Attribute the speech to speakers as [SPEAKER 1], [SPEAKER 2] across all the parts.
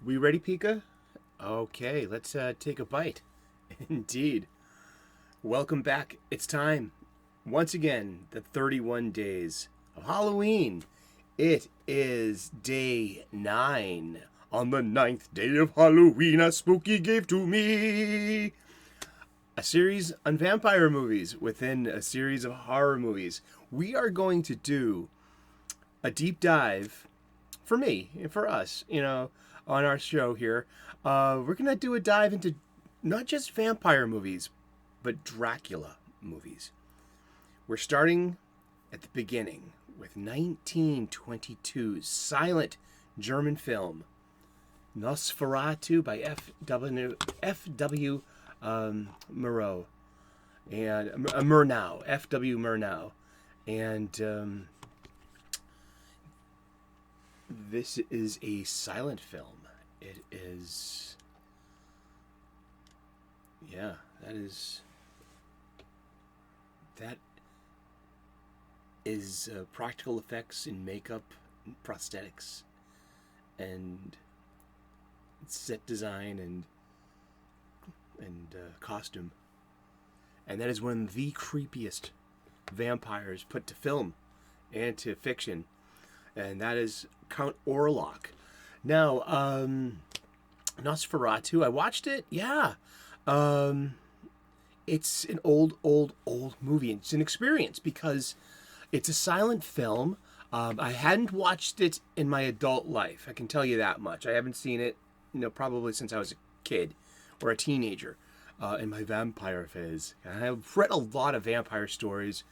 [SPEAKER 1] We ready, Pika? Okay, let's take a bite. Indeed. Welcome back. It's time. Once again, the 31 days of Halloween. It is day 9. On the ninth day of Halloween, a spooky gave to me. A series on vampire movies within a series of horror movies. We are going to do a deep dive for me, for us, on our show here. We're going to do a dive into not just vampire movies, but Dracula movies. We're starting at the beginning with 1922's silent German film, Nosferatu by F.W. Murnau. And Murnau, F.W. Murnau. And this is a silent film. It is. Yeah, that is. That is practical effects in makeup, and prosthetics, and set design and costume. And that is one of the creepiest vampires put to film and to fiction. And that is Count Orlok. Now, Nosferatu, I watched it. Yeah. It's an old movie. It's an experience because it's a silent film. I hadn't watched it in my adult life. I can tell you that much. I haven't seen it, probably since I was a kid or a teenager in my vampire phase. I've read a lot of vampire stories.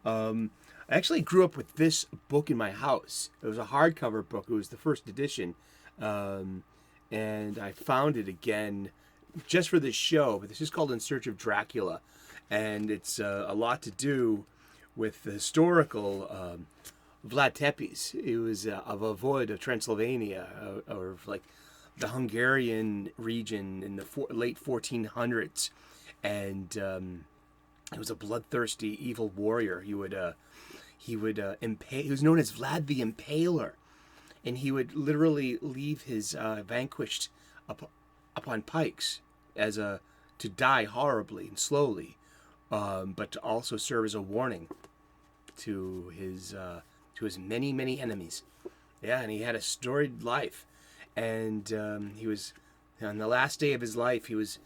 [SPEAKER 1] I actually grew up with this book in my house. It was a hardcover book. It was the first edition. And I found it again just for this show. But this is called In Search of Dracula. And it's a lot to do with the historical Vlad Tepes. He was a voivode of Transylvania, or like the Hungarian region in the late 1400s. And he was a bloodthirsty, evil warrior. He would impale. He was known as Vlad the Impaler, and he would literally leave his vanquished upon pikes to die horribly and slowly, but to also serve as a warning to his many enemies. Yeah, and he had a storied life, and he was on the last day of his life. He was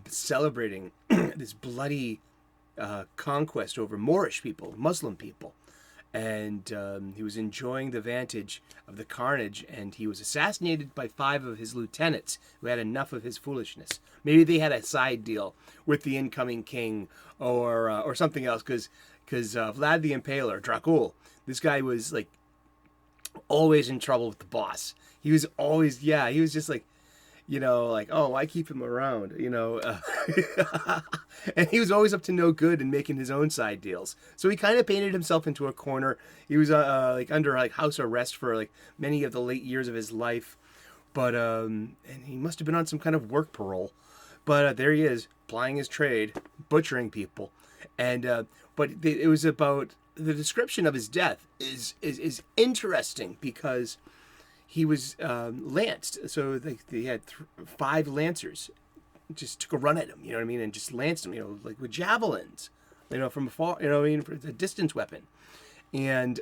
[SPEAKER 1] celebrating this bloody conquest over Moorish people, Muslim people. And he was enjoying the vantage of the carnage, and he was assassinated by 5 of his lieutenants who had enough of his foolishness. Maybe they had a side deal with the incoming king or something else, because Vlad the Impaler, Dracul, this guy was like always in trouble with the boss. He was always, he was just like, oh, why keep him around, and he was always up to no good and making his own side deals. So he kind of painted himself into a corner. He was under house arrest for many of the late years of his life, but and he must have been on some kind of work parole. But there he is, plying his trade, butchering people, and but it was about the description of his death is interesting because he was lanced. So they had 5 lancers just took a run at him, and just lanced him, with javelins, from afar, for a distance weapon, and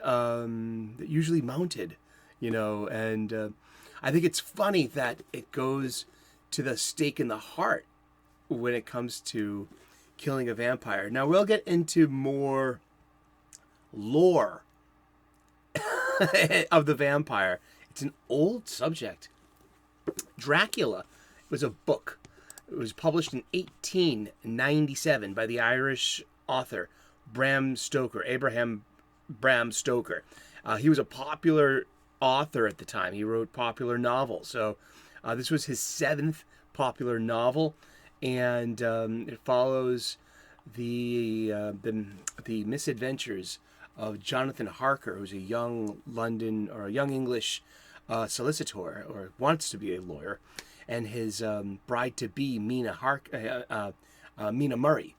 [SPEAKER 1] usually mounted, and I think it's funny that it goes to the stake in the heart when it comes to killing a vampire. Now we'll get into more lore of the vampire. It's an old subject. Dracula was a book. It was published in 1897 by the Irish author Abraham Bram Stoker. He was a popular author at the time. He wrote popular novels. So this was his 7th popular novel, and it follows the misadventures of Jonathan Harker, who's a young English solicitor, or wants to be a lawyer, and his bride-to-be, Mina Murray.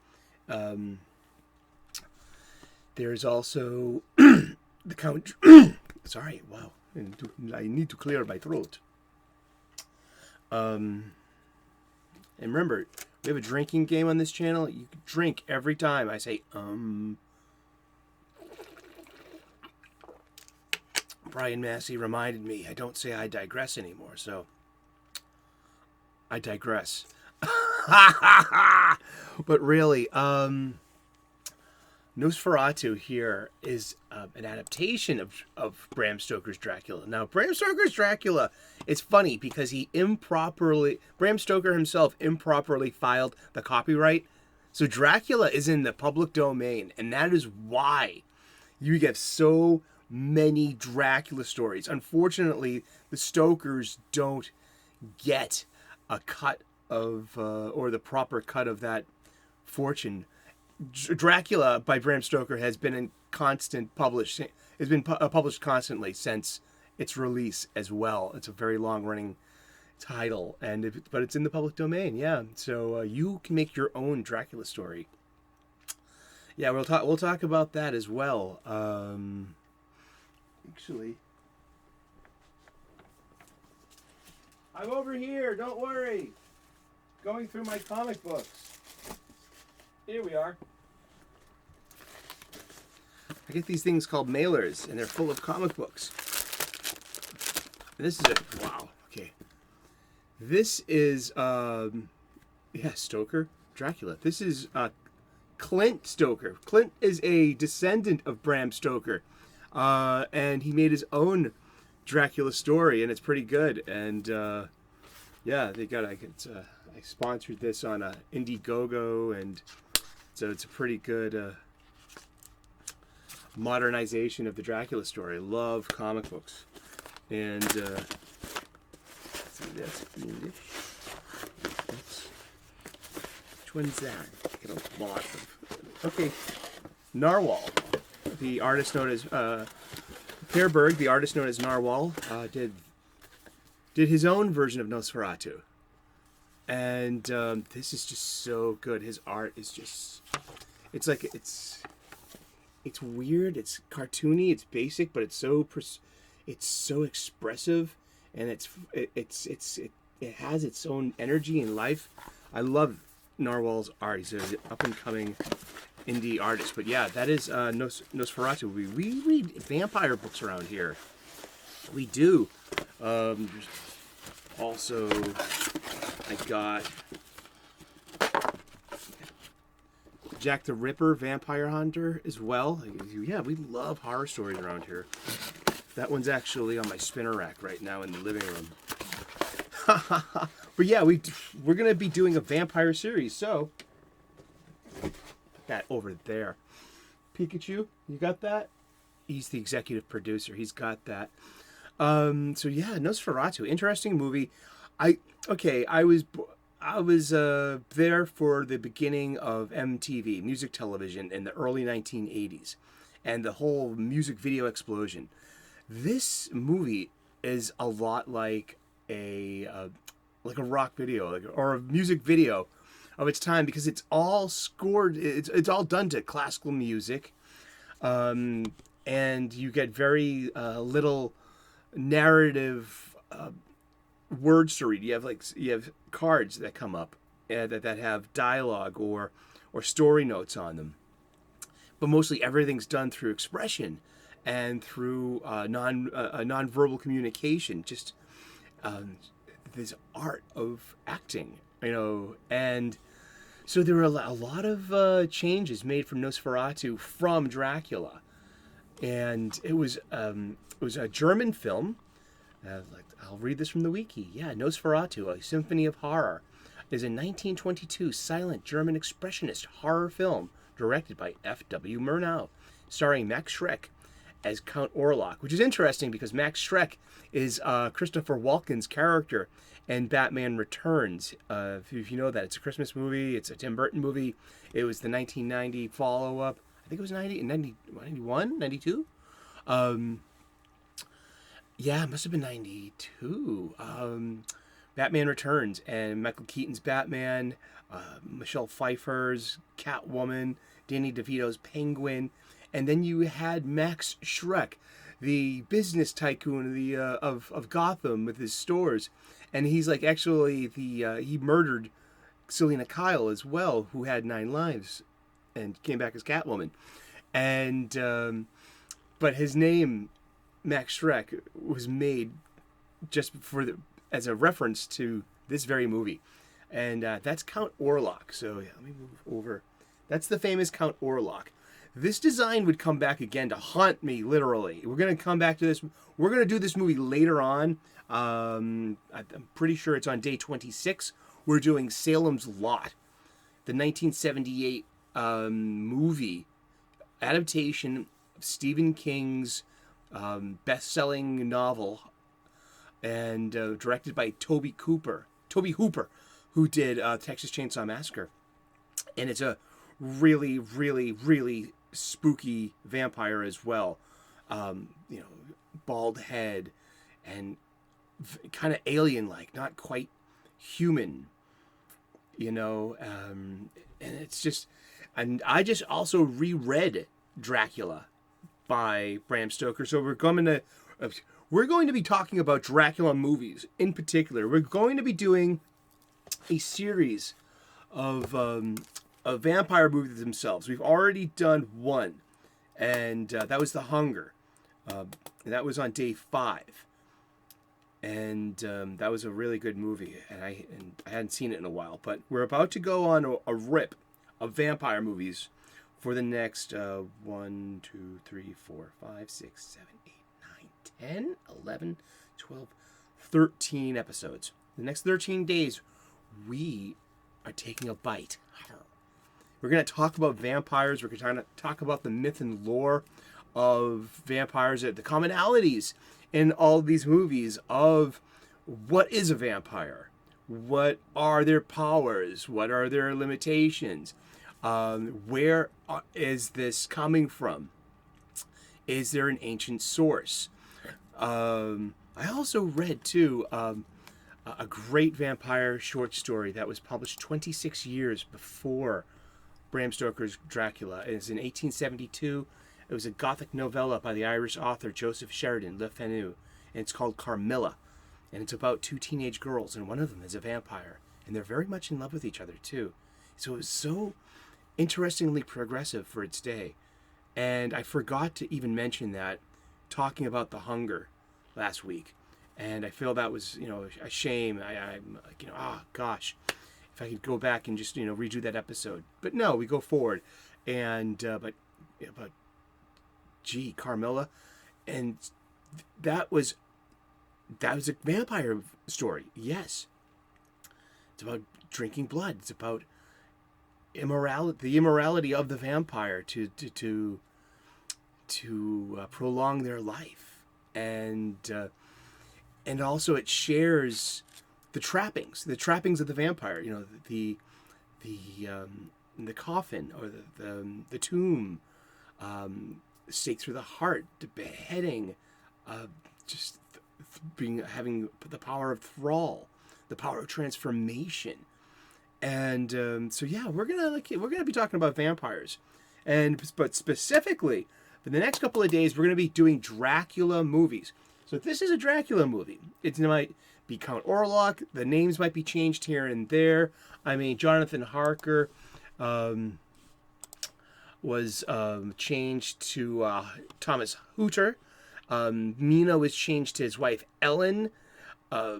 [SPEAKER 1] There's also the Count. Sorry, wow. I need to clear my throat. And remember, we have a drinking game on this channel. You can drink every time I say, Brian Massey reminded me I don't say I digress anymore, so I digress. But really, Nosferatu here is an adaptation of Bram Stoker's Dracula. Now, Bram Stoker's Dracula, it's funny because Bram Stoker himself improperly filed the copyright. So Dracula is in the public domain, and that is why you get so many Dracula stories. Unfortunately, the Stokers don't get a cut of, or the proper cut of that fortune. Dracula by Bram Stoker has been published constantly since its release as well. It's a very long running title, but it's in the public domain. Yeah, so you can make your own Dracula story. Yeah, we'll talk about that as well. Actually, I'm over here. Don't worry. Going through my comic books. Here we are. I get these things called mailers, and they're full of comic books. And this is wow. Okay. This is Stoker, Dracula. This is Clint Stoker. Clint is a descendant of Bram Stoker, and he made his own Dracula story, and it's pretty good. And yeah, I sponsored this on Indiegogo, and so it's a pretty good modernization of the Dracula story. I love comic books. And see, that's English. Which one's that? Get a lot of. Okay, Narwhal, the artist known as Per Berg, the artist known as Narwhal, did his own version of Nosferatu. And this is just so good. His art is just, it's weird, it's cartoony, it's basic, but it's so expressive, and it has its own energy and life. I love Narwhal's art. He's an up and coming indie artist. But yeah, that is Nosferatu. We read vampire books around here. We do. Also, I got Jack the Ripper, Vampire Hunter as well. Yeah, we love horror stories around here. That one's actually on my spinner rack right now in the living room. But yeah, we're going to be doing a vampire series, so put that over there. Pikachu, you got that? He's the executive producer. He's got that. So yeah, Nosferatu, interesting movie. I was there for the beginning of MTV, music television, in the early 1980s, and the whole music video explosion. This movie is a lot like a rock video, or a music video of its time, because it's all scored. It's all done to classical music, and you get very little narrative words to read. You have cards that come up that have dialogue or story notes on them, but mostly everything's done through expression and through non-verbal communication. Just this art of acting, and so there were a lot of changes made from Nosferatu from Dracula, and it was a German film. I'll read this from the wiki. Yeah, Nosferatu, A Symphony of Horror, is a 1922 silent German expressionist horror film directed by F.W. Murnau, starring Max Schreck as Count Orlok, which is interesting because Max Schreck is Christopher Walken's character in Batman Returns. If you know that, it's a Christmas movie. It's a Tim Burton movie. It was the 1990 follow-up. I think it was 91, 92? Yeah, it must have been 92. Batman Returns, and Michael Keaton's Batman, Michelle Pfeiffer's Catwoman, Danny DeVito's Penguin, and then you had Max Schreck, the business tycoon of Gotham with his stores, and he's like actually he murdered Selena Kyle as well, who had 9 lives, and came back as Catwoman, and but his name Max Schreck was made just as a reference to this very movie, and that's Count Orlok. So yeah, let me move over. That's the famous Count Orlok. This design would come back again to haunt me, literally. We're going to come back to this. We're going to do this movie later on. I'm pretty sure it's on day 26. We're doing Salem's Lot, the 1978 movie adaptation of Stephen King's best-selling novel, and directed by Toby Hooper, who did Texas Chainsaw Massacre. And it's a really, really, really spooky vampire as well. Bald head and kind of alien-like, not quite human. And it's just, and I just also reread Dracula by Bram Stoker. So we're going to be talking about Dracula movies in particular. We're going to be doing a series of vampire movies themselves. We've already done one, and that was The Hunger. And that was on day 5, and that was a really good movie. And I hadn't seen it in a while, but we're about to go on a rip of vampire movies for the next 1, 2, 3, 4, 5, 6, 7, 8, 9, 10, 11, 12, 13 episodes. The next 13 days, we are taking a bite. We're going to talk about vampires. We're going to talk about the myth and lore of vampires, the commonalities in all of these movies of what is a vampire, what are their powers, what are their limitations, where is this coming from, is there an ancient source. I also read too a great vampire short story that was published 26 years before Bram Stoker's Dracula. It's in 1872. It was a Gothic novella by the Irish author Joseph Sheridan Le Fanu, and it's called Carmilla. And it's about 2 teenage girls, and one of them is a vampire, and they're very much in love with each other too. So it was so interestingly progressive for its day. And I forgot to even mention that talking about The Hunger last week, and I feel that was a shame. I'm like gosh, if I could go back and just redo that episode. But no, we go forward, and but gee, Carmilla, and that was a vampire story. Yes, it's about drinking blood. It's about immorality, the immorality of the vampire to prolong their life, and also it shares the trappings of the vampire. The coffin, or the tomb, stake through the heart, the beheading, just having the power of thrall, the power of transformation, and so yeah, we're gonna be talking about vampires, but specifically for the next couple of days, we're gonna be doing Dracula movies. So if this is a Dracula movie, it might be Count Orlok. The names might be changed here and there. I mean, Jonathan Harker was changed to Thomas Hooter. Mina was changed to his wife Ellen. There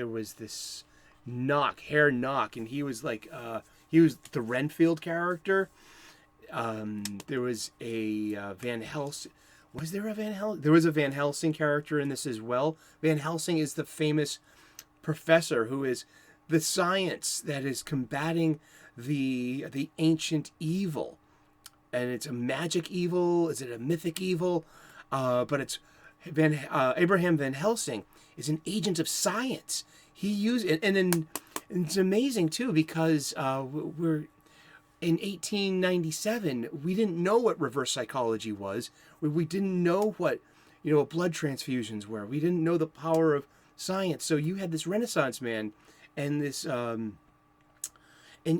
[SPEAKER 1] was this Herr Knock, and he was he was the Renfield character. There was a Van Helsing. Was there a Van Helsing? There was a Van Helsing character in this as well. Van Helsing is the famous professor who is the science that is combating the ancient evil. And it's a magic evil. Is it a mythic evil? But it's Abraham Van Helsing is an agent of science. He used it, and then it's amazing too, because we're in 1897. We didn't know what reverse psychology was. We didn't know what blood transfusions were. We didn't know the power of science. So you had this Renaissance man, and this and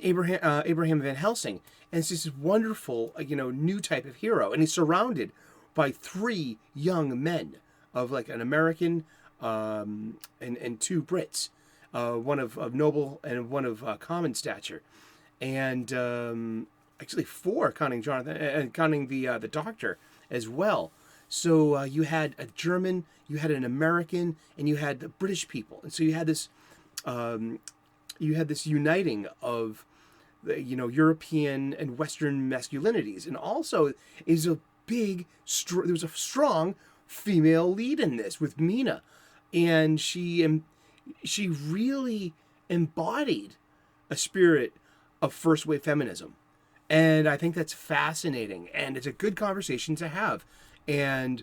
[SPEAKER 1] Abraham Van Helsing, and it's this wonderful new type of hero, and he's surrounded by 3 young men of an American, and two Brits, one of noble and one of common stature, and actually four counting Jonathan and counting the doctor as well. So you had a German, you had an American, and you had the British people, and so you had this uniting of the, European and Western masculinities, and also is a there was a strong female lead in this with Mina, and she really embodied a spirit of first wave feminism, and I think that's fascinating, and it's a good conversation to have, and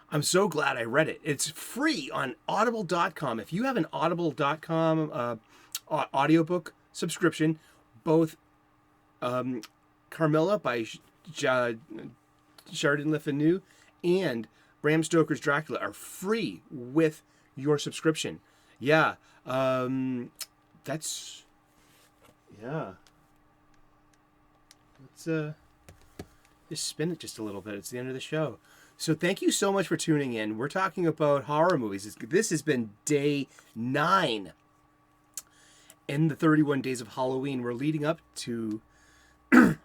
[SPEAKER 1] I'm so glad I read it. It's free on audible.com. If you have an audible.com audiobook subscription, both Carmilla by Chardin Le Fanu and Bram Stoker's Dracula are free with your subscription. Yeah. That's... Yeah. Let's just spin it just a little bit. It's the end of the show. So thank you so much for tuning in. We're talking about horror movies. This has been day 9 in the 31 days of Halloween. We're leading up to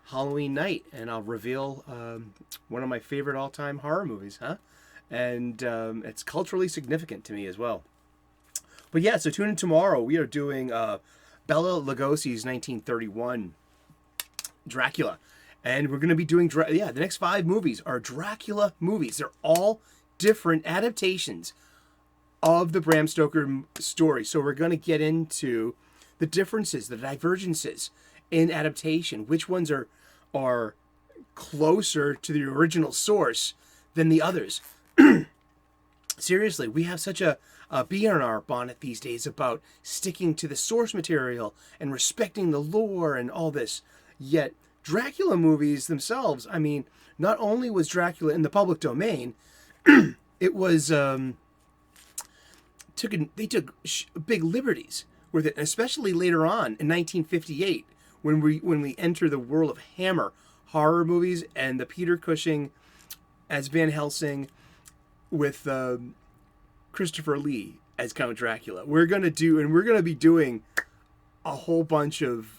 [SPEAKER 1] Halloween night, and I'll reveal one of my favorite all-time horror movies, and it's culturally significant to me as well. But yeah, so tune in tomorrow. We are doing Bela Lugosi's 1931 Dracula. And we're going to be doing, the next 5 movies are Dracula movies. They're all different adaptations of the Bram Stoker story. So we're going to get into the differences, the divergences in adaptation. Which ones are closer to the original source than the others. Seriously, we have such a bee on our bonnet these days about sticking to the source material and respecting the lore and all this. Yet Dracula movies themselves, I mean, not only was Dracula in the public domain, it was they took big liberties with it, especially later on in 1958 when we enter the world of Hammer horror movies and the Peter Cushing as Van Helsing with Christopher Lee as Count Dracula. We're going to be doing a whole bunch of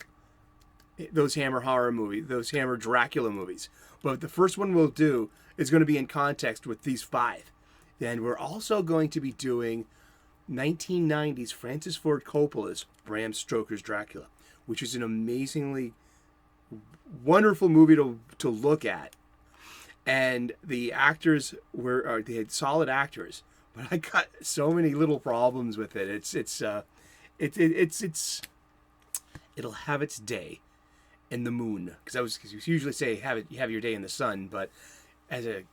[SPEAKER 1] those Hammer horror movies, those Hammer Dracula movies. But the first one we'll do is going to be in context with these 5. Then we're also going to be doing 1990s Francis Ford Coppola's Bram Stoker's Dracula, which is an amazingly wonderful movie to look at. And the actors they had solid actors, but I got so many little problems with it. It'll have its day in the moon, because you usually say you have your day in the sun, but as a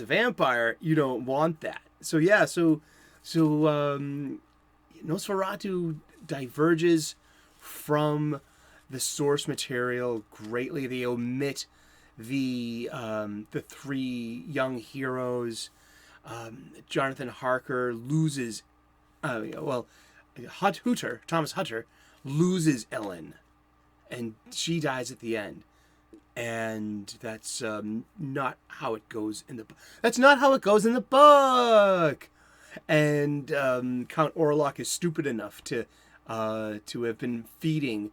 [SPEAKER 1] vampire you don't want that. So yeah, so Nosferatu diverges from the source material greatly. They omit the 3 young heroes. Jonathan Harker loses Thomas Hutter loses Ellen, and she dies at the end, and that's not how it goes in the book. That's not how it goes in the book. And Count Orlok is stupid enough to have been feeding,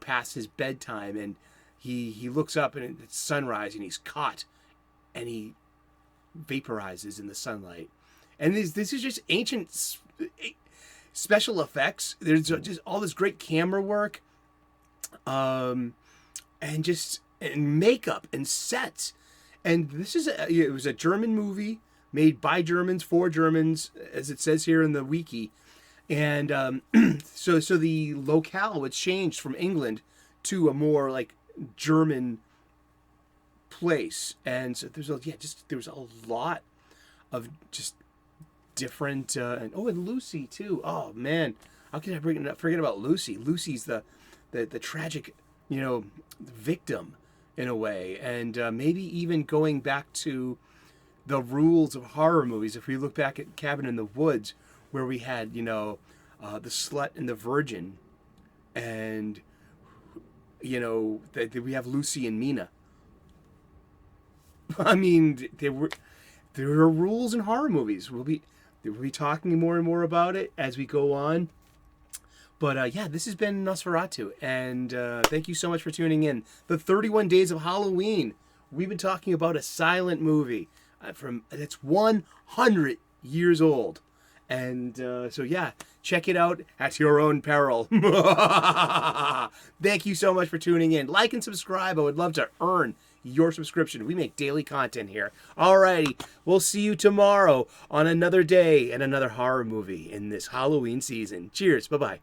[SPEAKER 1] past his bedtime, and he looks up and it's sunrise, and he's caught, and he vaporizes in the sunlight. And this is just ancient special effects. There's just all this great camera work. And makeup and sets, and it was a German movie made by Germans for Germans, as it says here in the wiki, and so the locale was changed from England to a more like German place, and so there was a lot of just different and Lucy too. Oh man, how can I forget about Lucy? Lucy's the tragic, victim in a way, and maybe even going back to the rules of horror movies. If we look back at Cabin in the Woods, where we had, the slut and the virgin, and we have Lucy and Mina. I mean, there are rules in horror movies. We'll be talking more and more about it as we go on. But yeah, this has been Nosferatu, and thank you so much for tuning in. The 31 Days of Halloween. We've been talking about a silent movie from that's 100 years old, and so yeah, check it out at your own peril. Thank you so much for tuning in. Like and subscribe. I would love to earn your subscription. We make daily content here. Alrighty, we'll see you tomorrow on another day and another horror movie in this Halloween season. Cheers. Bye bye.